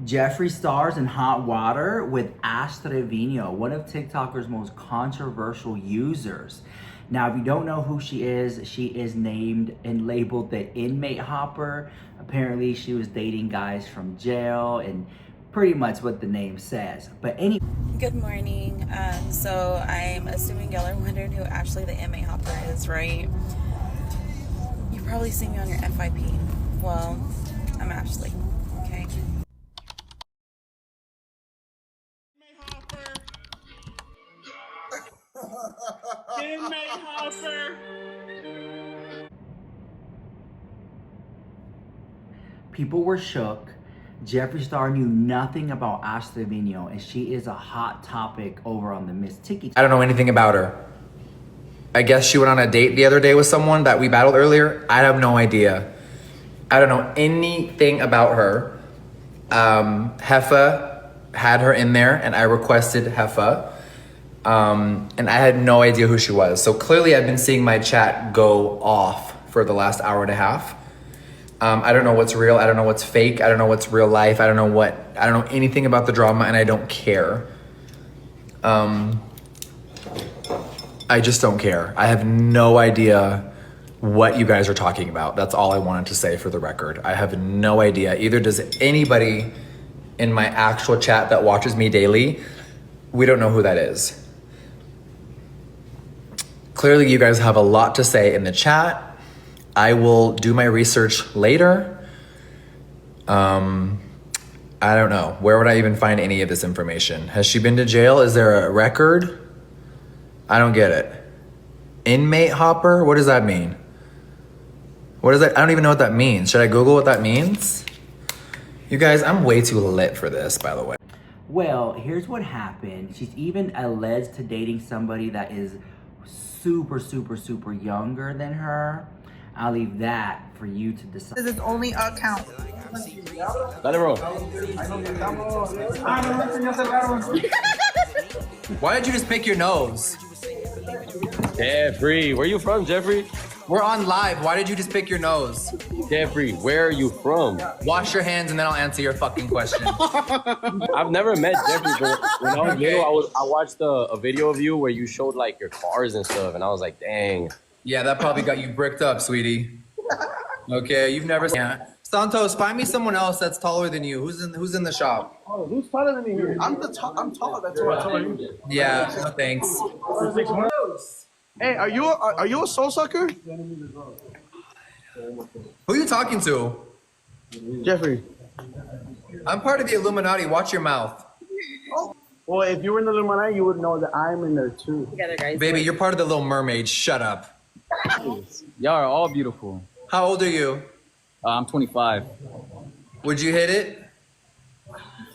Jeffree Star's in hot water with Trevino, one of TikToker's most controversial users. Now, if you don't know who she is named and labeled the inmate hopper. Apparently, she was dating guys from jail and pretty much what the name says. But anyway. Good morning. So I'm assuming y'all are wondering who Ashley the inmate hopper is, right? You probably see me on your FYP. Well, I'm Ashley, okay? Inmate hopper. People were shook. Jeffree Star knew nothing about Trevino, and she is a hot topic over on the Miss Tiki. I don't know anything about her. I guess she went on a date the other day with someone that we battled earlier. I have no idea. I don't know anything about her. Jefa had her in there, and I requested Jefa. And I had no idea who she was. So clearly I've been seeing my chat go off for the last hour and a half. I don't know what's real. I don't know what's fake. I don't know what's real life. I don't know anything about the drama, and I don't care. I just don't care. I have no idea what you guys are talking about. That's all I wanted to say for the record. I have no idea. Either does anybody in my actual chat that watches me daily. We don't know who that is. Clearly you guys have a lot to say in the chat. I will do my research later. I don't know. Where would I even find any of this information? Has she been to jail? Is there a record? I don't get it. Inmate hopper? What does that mean? What is that? I don't even know what that means. Should I Google what that means? You guys, I'm way too lit for this, by the way. Well, here's what happened. She's even alleged to dating somebody that is super younger than her. I'll leave that for you to decide. This is only a count. Dale, bro. Why did you just pick your nose? Jeffree, where you from, Jeffree? We're on live. Why did you just pick your nose? Jeffree, where are you from? Wash your hands and then I'll answer your fucking question. I've never met Jeffree, but when I was little, I watched a video of you where you showed like your cars and stuff, and I was like, dang. Yeah, that probably got you bricked up, sweetie. Okay, you've never seen. Yeah. Santos, find me someone else that's taller than you. Who's in the shop? Oh, who's taller than me here? I'm taller. That's what I'm telling you. Yeah, no thanks. Hey, are you a soul sucker? Who are you talking to? Jeffree. I'm part of the Illuminati. Watch your mouth. Oh. Well, if you were in the Illuminati, you would know that I'm in there too. Together, guys. Baby, you're part of the Little Mermaid. Shut up. Y'all are all beautiful. How old are you? I'm 25. Would you hit it?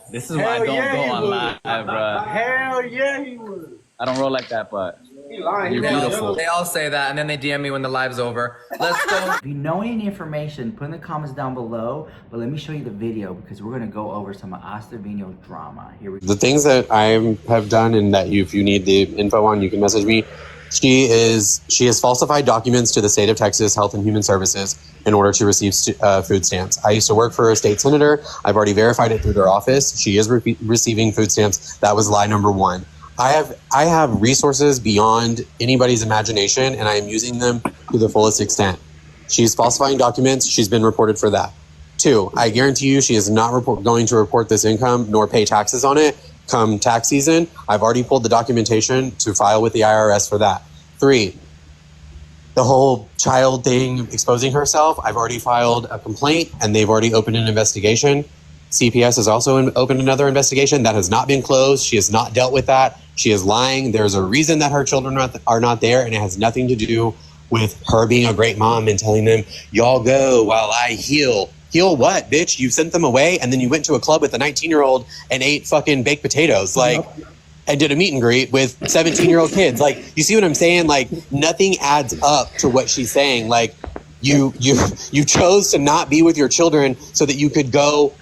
This is why I don't go on live, bro. Hell yeah, he would. I don't roll like that, but He lying. you're beautiful. They all say that, and then they DM me when the live's over. Let's go. If you know any information, put in the comments down below. But let me show you the video because we're gonna go over some of Trevino drama. Here we go. The things that I have done, and that if you need the info on, you can message me. She has falsified documents to the state of Texas Health and Human Services in order to receive food stamps. I used to work for a state senator. I've already verified it through their office. She is receiving food stamps. That was lie number one. I have resources beyond anybody's imagination, and I am using them to the fullest extent. She's falsifying documents. She's been reported for that. 2, I guarantee you she is not going to report this income nor pay taxes on it come tax season. I've already pulled the documentation to file with the IRS for that. 3, the whole child thing, exposing herself, I've already filed a complaint and they've already opened an investigation. CPS has also opened another investigation that has not been closed. She has not dealt with that. She is lying. There's a reason that her children are not there, and it has nothing to do with her being a great mom and telling them, y'all go while I heal. Heal what, bitch? You sent them away, and then you went to a club with a 19-year-old and ate fucking baked potatoes, and did a meet and greet with 17-year-old kids. You see what I'm saying? Nothing adds up to what she's saying. You chose to not be with your children so that you could go,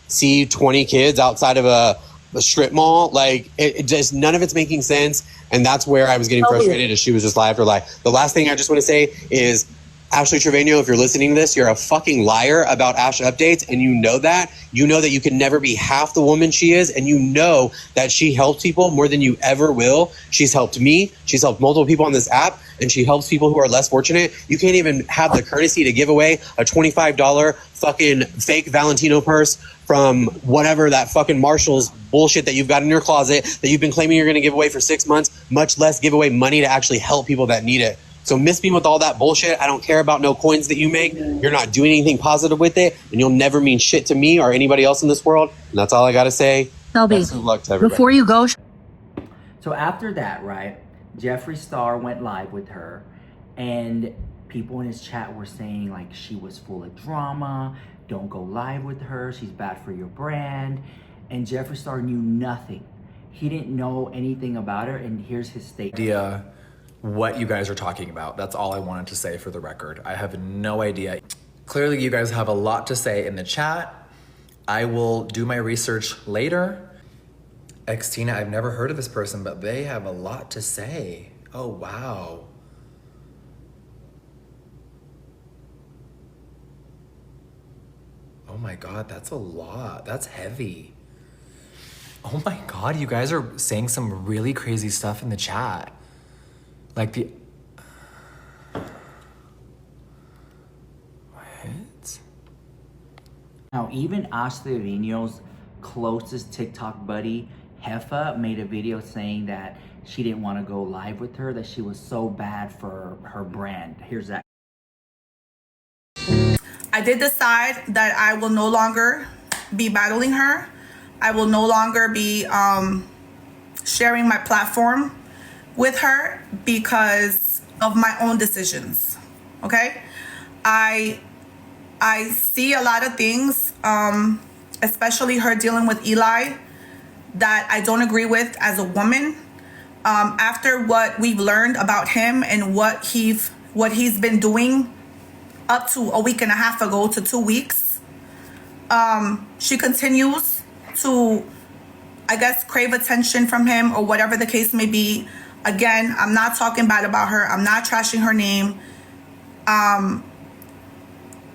see 20 kids outside of a strip mall? It just, none of it's making sense. And that's where I was getting frustrated, as she was just lie after lie. The last thing I just want to say is, Ashley Trevino, if you're listening to this, you're a fucking liar about Ash updates, and you know that. You know that you can never be half the woman she is, and you know that she helps people more than you ever will. She's helped me. She's helped multiple people on this app, and she helps people who are less fortunate. You can't even have the courtesy to give away a $25 fucking fake Valentino purse from whatever that fucking Marshall's bullshit that you've got in your closet that you've been claiming you're going to give away for 6 months, much less give away money to actually help people that need it. So miss me with all that bullshit. I don't care about no coins that you make. You're not doing anything positive with it, and you'll never mean shit to me or anybody else in this world. And that's all I got to say. Best of luck to everybody. Before you go, So after that, right, Jeffree Star went live with her, and people in his chat were saying like she was full of drama. Don't go live with her. She's bad for your brand. And Jeffree Star knew nothing. He didn't know anything about her, and here's his statement. Idea what you guys are talking about. That's all I wanted to say for the record. I have no idea. Clearly you guys have a lot to say in the chat. I will do my research later. Xtina, I've never heard of this person, but they have a lot to say. Oh, wow. Oh my God, that's a lot. That's heavy. Oh my God, you guys are saying some really crazy stuff in the chat. Like the... What? Now, even Ashley Trevino's closest TikTok buddy, Jefa, made a video saying that she didn't want to go live with her, that she was so bad for her brand. Here's that. I did decide that I will no longer be battling her. I will no longer be sharing my platform with her because of my own decisions. Okay, I see a lot of things, especially her dealing with Eli, that I don't agree with as a woman. After what we've learned about him and what he's been doing up to a week and a half ago to 2 weeks, she continues to, I guess, crave attention from him or whatever the case may be. Again, I'm not talking bad about her. I'm not trashing her name.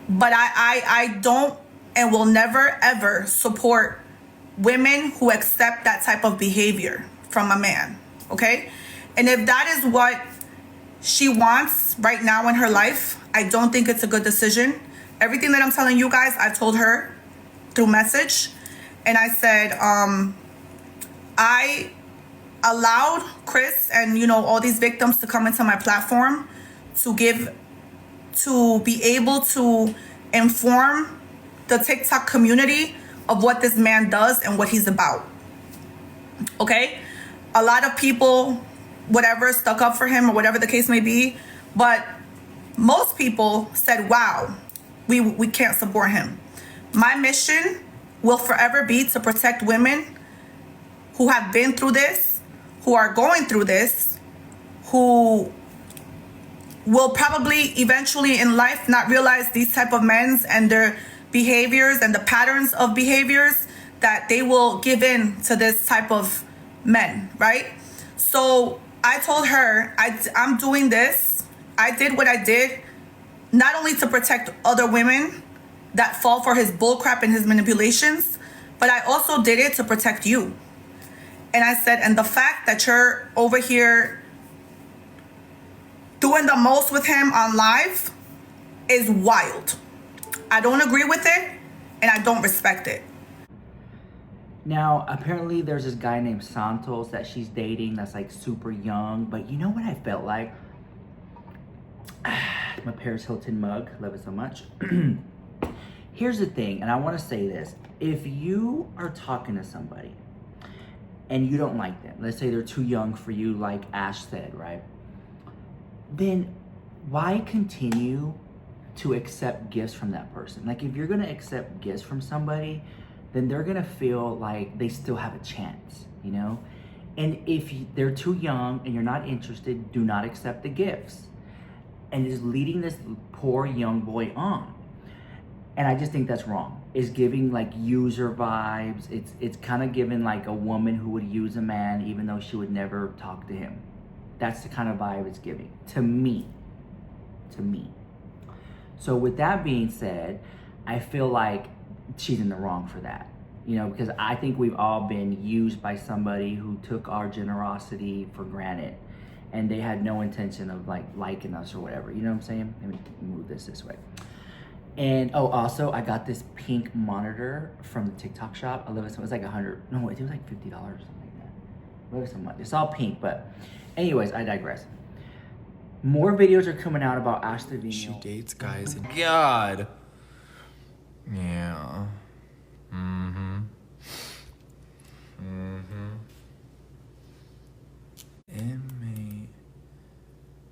But I don't and will never, ever support women who accept that type of behavior from a man, okay? And if that is what she wants right now in her life, I don't think it's a good decision. Everything that I'm telling you guys, I told her through message. And I said, I allowed Chris and, you know, all these victims to come into my platform to be able to inform the TikTok community of what this man does and what he's about. Okay? A lot of people, whatever, stuck up for him or whatever the case may be, but most people said, wow, we can't support him. My mission will forever be to protect women who have been through this, who are going through this, who will probably eventually in life not realize these type of men and their behaviors and the patterns of behaviors, that they will give in to this type of men, right? So I told her, I'm doing this. I did what I did, not only to protect other women that fall for his bullcrap and his manipulations, but I also did it to protect you. And I said, and the fact that you're over here doing the most with him on live is wild. I don't agree with it, and I don't respect it. Now, apparently there's this guy named Santos that she's dating that's like super young, but you know what I felt like? My Paris Hilton mug, love it so much. Here's the thing, and I want to say this. If you are talking to somebody and you don't like them, let's say they're too young for you, like Ash said, right? Then why continue to accept gifts from that person? Like, if you're gonna accept gifts from somebody, then they're gonna feel like they still have a chance, you know? And if they're too young and you're not interested, do not accept the gifts. And is leading this poor young boy on. And I just think that's wrong. It's giving like user vibes. It's kind of giving like a woman who would use a man even though she would never talk to him. That's the kind of vibe it's giving, to me. So with that being said, I feel like she's in the wrong for that. You know, because I think we've all been used by somebody who took our generosity for granted and they had no intention of like liking us or whatever. You know what I'm saying? Let me move this way. And oh, also I got this pink monitor from the TikTok shop. I love it. So it was like $100. No, it was like $50 or something like that. What was so much? It's all pink, but anyways, I digress. More videos are coming out about Ash Trevino. She dates guys. God. Yeah. Inmate.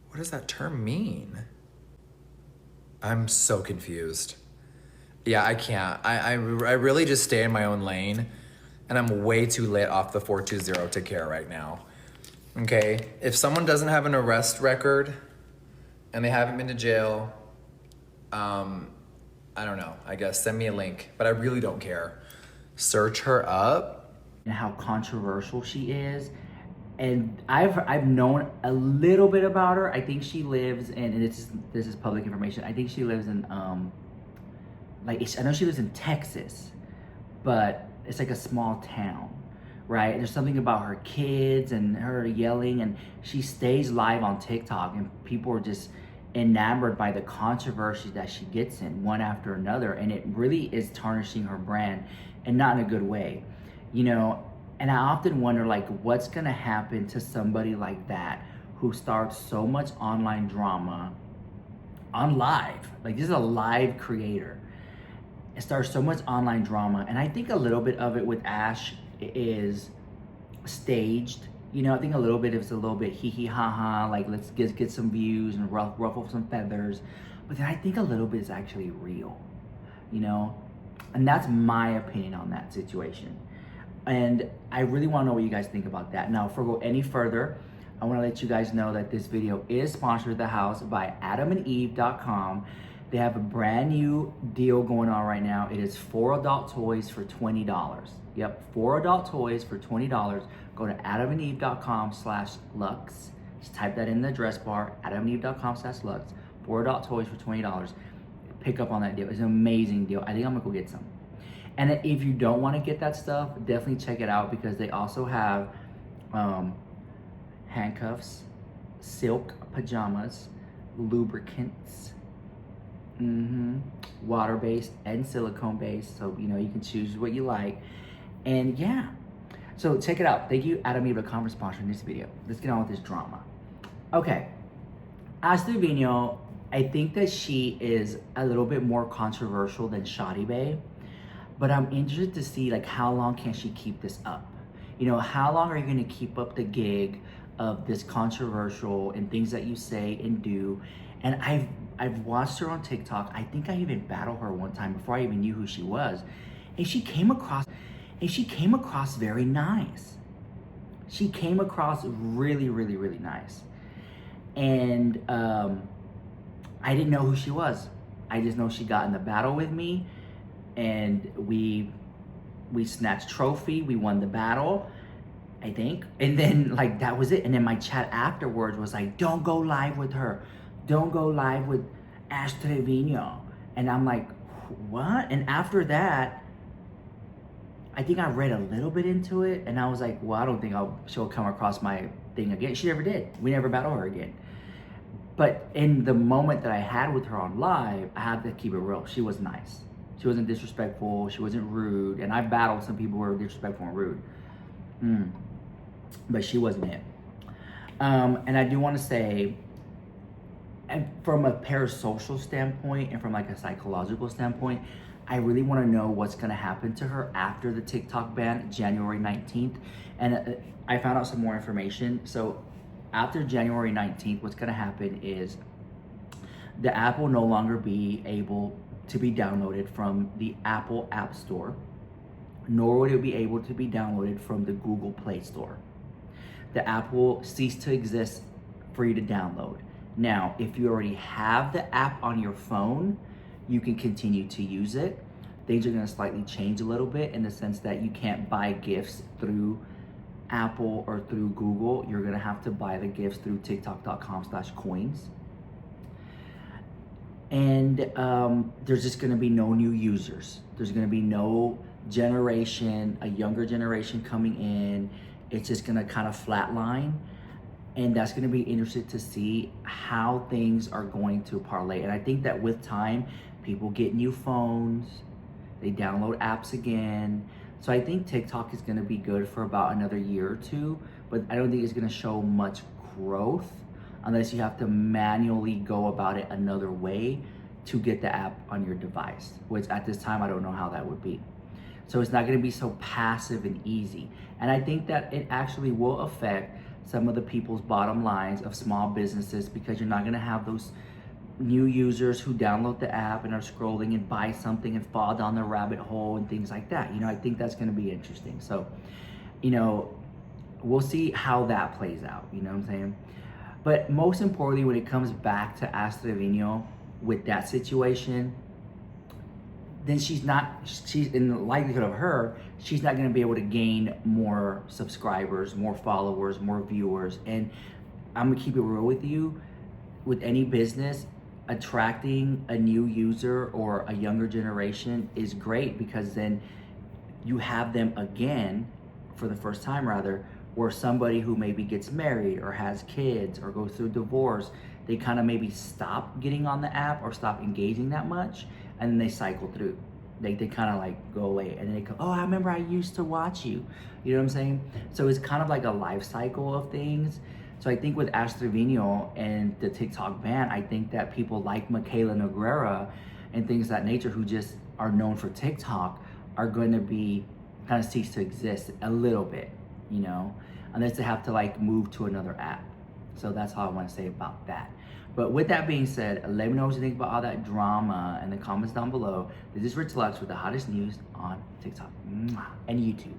What does that term mean? I'm so confused. Yeah, I can't. I really just stay in my own lane, and I'm way too lit off the 420 to care right now. Okay? If someone doesn't have an arrest record and they haven't been to jail, I don't know. I guess send me a link, but I really don't care. Search her up. And how controversial she is. And I've known a little bit about her. I think she lives in, and this is public information. I think she lives in I know she lives in Texas, but it's like a small town, right? There's something about her kids and her yelling, and she stays live on TikTok, and people are just enamored by the controversy that she gets in one after another, and it really is tarnishing her brand, and not in a good way, you know. And I often wonder, like, what's gonna happen to somebody like that who starts so much online drama on live. Like, this is a live creator. It starts so much online drama, and I think a little bit of it with Ash is staged. You know, I think a little bit it's a little bit hee hee ha ha, like let's get some views and ruffle some feathers. But then I think a little bit is actually real, you know? And that's my opinion on that situation. And I really want to know what you guys think about that. Now, before we go any further, I want to let you guys know that this video is sponsored at the house by adamandeve.com. They have a brand new deal going on right now. It is 4 adult toys for $20. Yep, 4 adult toys for $20. Go to adamandeve.com/lux. Just type that in the address bar, adamandeve.com/lux. 4 adult toys for $20. Pick up on that deal. It's an amazing deal. I think I'm gonna go get some. And if you don't want to get that stuff, definitely check it out, because they also have handcuffs, silk pajamas, lubricants, water-based and silicone-based. So, you know, you can choose what you like. And yeah, so check it out. Thank you, Adam Eva.com, for sponsoring this video. Let's get on with this drama. Okay, Ash Trevino, I think that she is a little bit more controversial than Shadi Bae. But I'm interested to see, like, how long can she keep this up? You know, how long are you gonna keep up the gig of this controversial and things that you say and do? And I've watched her on TikTok. I think I even battled her one time before I even knew who she was. And she came across very nice. She came across really, really, really nice. And I didn't know who she was. I just know she got in the battle with me, and we snatched trophy, we won the battle, I think. And then, like, that was it. And then my chat afterwards was like, don't go live with her. Don't go live with Ash Trevino. And I'm like, what? And after that, I think I read a little bit into it, and I was like, well, I don't think she'll come across my thing again. She never did. We never battled her again. But in the moment that I had with her on live, I had to keep it real. She was nice. She wasn't disrespectful. She wasn't rude. And I've battled some people who were disrespectful and rude. But she wasn't it. And I do want to say, and from a parasocial standpoint and from like a psychological standpoint, I really want to know what's going to happen to her after the TikTok ban, January 19th. And I found out some more information. So after January 19th, what's going to happen is the app will no longer be able to be downloaded from the Apple App Store, nor would it be able to be downloaded from the Google Play Store. The app will cease to exist for you to download. Now, if you already have the app on your phone, you can continue to use it. Things are going to slightly change a little bit in the sense that you can't buy gifts through Apple or through Google. You're going to have to buy the gifts through tiktok.com/coins. And there's just gonna be no new users. There's gonna be no generation, a younger generation coming in. It's just gonna kind of flatline. And that's gonna be interesting to see how things are going to parlay. And I think that with time, people get new phones, they download apps again. So I think TikTok is gonna be good for about another year or two, but I don't think it's gonna show much growth unless you have to manually go about it another way to get the app on your device, which at this time, I don't know how that would be. So it's not gonna be so passive and easy. And I think that it actually will affect some of the people's bottom lines of small businesses, because you're not gonna have those new users who download the app and are scrolling and buy something and fall down the rabbit hole and things like that. You know, I think that's gonna be interesting. So, you know, we'll see how that plays out, you know what I'm saying? But most importantly, when it comes back to Trevino with that situation, then she's in the likelihood of her, she's not gonna be able to gain more subscribers, more followers, more viewers. And I'm gonna keep it real with you, with any business, attracting a new user or a younger generation is great, because then you have them again, for the first time rather, or somebody who maybe gets married or has kids or goes through divorce, they kind of maybe stop getting on the app or stop engaging that much, and then they cycle through. They kind of like go away, and then they go, oh, I remember I used to watch you. You know what I'm saying? So it's kind of like a life cycle of things. So I think with Trevino and the TikTok ban, I think that people like Michaela Noguera and things of that nature, who just are known for TikTok, are going to be kind of cease to exist a little bit, you know, unless they have to like move to another app. So that's all I want to say about that. But with that being said, let me know what you think about all that drama in the comments down below. This is Rich Lux with the hottest news on TikTok and YouTube.